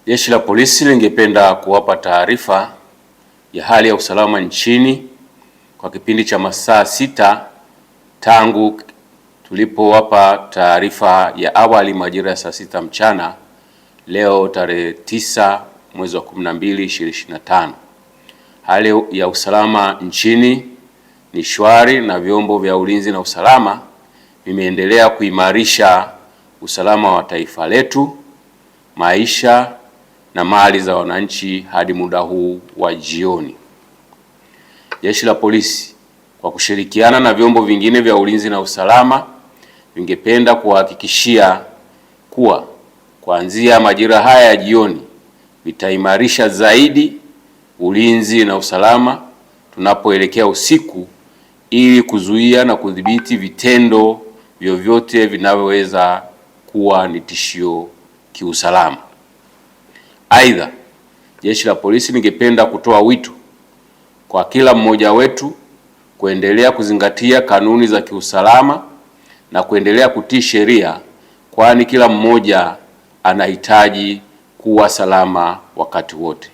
Jeshi la Polisi lingependa kuwapa taarifa ya hali ya usalama nchini kwa kipindi cha masaa 6 tangu tulipowapa taarifa ya awali majira ya saa 6 mchana leo tarehe 9 mwezi wa 12 2025. Hali ya usalama nchini ni shwari na vyombo vya ulinzi na usalama vimeendelea kuimarisha usalama wa taifa letu, maisha na mali za wananchi hadi muda huu wa jioni. Jeshi la Polisi kwa kushirikiana na vyombo vingine vya ulinzi na usalama vingependa kuhakikishia kuwa kuanzia majira haya ya jioni vitaimarisha zaidi ulinzi na usalama tunapoelekea usiku ili kuzuia na kudhibiti vitendo vyovyote vinavyoweza kuwa ni tishio kiusalama. Aidha, Jeshi la Polisi lingependa kutoa wito kwa kila mmoja wetu kuendelea kuzingatia kanuni za kiusalama na kuendelea kutii sheria, kwani kila mmoja anahitaji kuwa salama wakati wote.